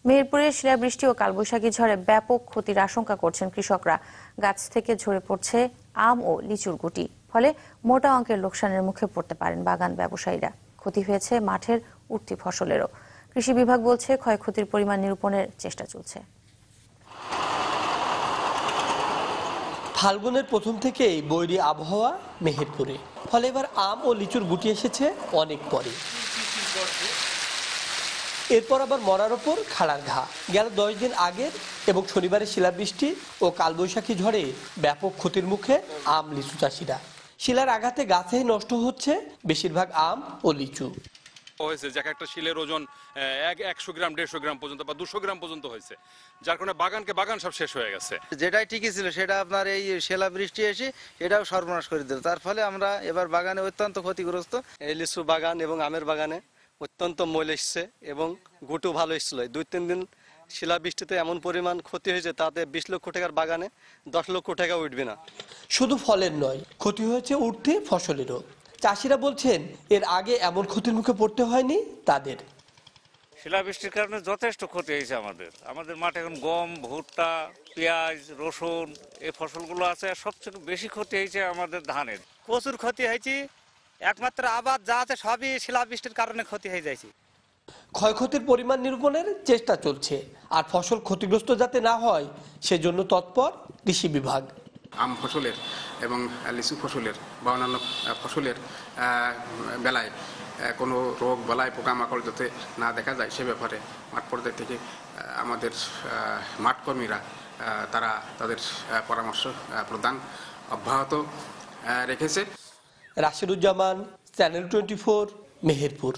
মেহেরপুরে শিলাবৃষ্টি ও কালবৈশাখী ঝড়ে ব্যাপক ক্ষতির আশঙ্কা করছেন কৃষকরা। গাছ থেকে ঝরে পড়ছে আম ও লিচুর গুটি, ফলে মোটা অঙ্কের লোকসানের মুখে পড়তে পারেন বাগান ব্যবসায়ীরা। ক্ষতি হয়েছে মাঠের উঠতি ফসলেরও। কৃষি বিভাগ বলছে ক্ষয়ক্ষতির পরিমাণ নিরূপণের চেষ্টা চলছে। ফাল্গুনের প্রথম থেকেই বৈরী আবহাওয়া মেহেরপুরে, ফলে এবার আম ও লিচুর গুটি এসেছে অনেক পরে। এরপর আবার মরার ওপর খাড়ার ঘা। গেল 10 দিন আগের এবং শনিবারের শিলাবৃষ্টি ও কালবৈশাখী ঝড়ে ব্যাপক ক্ষতির মুখে আম লিচু চাষিরা। শিলার আঘাতে গাছেই নষ্ট হচ্ছে বেশিরভাগ আম ও লিচু। হয়েছে যে একটা শিলের ওজন 100 গ্রাম 150 গ্রাম পর্যন্ত বা 200 গ্রাম পর্যন্ত হয়েছে, যার কারণে বাগান সব শেষ হয়ে গেছে। যেটাই ঠিকই ছিল সেটা আপনার এই শিলাবৃষ্টি এসে এটাও সর্বনাশ করে দিল। তার ফলে আমরা এবার বাগানে অত্যন্ত ক্ষতিগ্রস্ত। এই লিচু বাগান এবং আমের বাগানে অত্যন্ত মূল এসছে এবং গুটু ভালো এসেছিল। 2-3 দিন শিলাবৃষ্টিতে এমন পরিমাণ ক্ষতি হয়েছে, তাতে 20 লক্ষ টাকার বাগানে 10 লক্ষ টাকা উঠবে না। শুধু ফলের নয়, ক্ষতি হয়েছে উঠতি ফসলেরও। চাষিরা বলছেন এর আগে এমন ক্ষতির মুখে পড়তে হয়নি তাদের। শিলাবৃষ্টির কারণে যথেষ্ট ক্ষতি হয়েছে আমাদের মাঠে। এখন গম, ভুট্টা, পেঁয়াজ, রসুন এই ফসলগুলো আছে। সবচেয়ে বেশি ক্ষতি হয়েছে আমাদের ধানের। প্রচুর ক্ষতি হয়েছে, একমাত্র আবাদ যা আছে সবই শিলাবৃষ্টির কারণে ক্ষতি হয়ে যাচ্ছে। ক্ষয়ক্ষতির পরিমাণ নিরূপণের চেষ্টা চলছে, আর ফসল ক্ষতিগ্রস্ত যাতে না হয় সেজন্য তৎপর কৃষি বিভাগ। আম ফসলের এবং লিচু ফসলের বা অন্যান্য ফসলের বেলায় কোনো রোগ বালাই পোকামাকড় যাতে না দেখা যায় সে ব্যাপারে মাঠ পর্যায় থেকে আমাদের মাঠ কর্মীরা তারা তাদের পরামর্শ প্রদান অব্যাহত রেখেছে। রাশিদুজ্জামান, চ্যানেল 24, মেহেরপুর।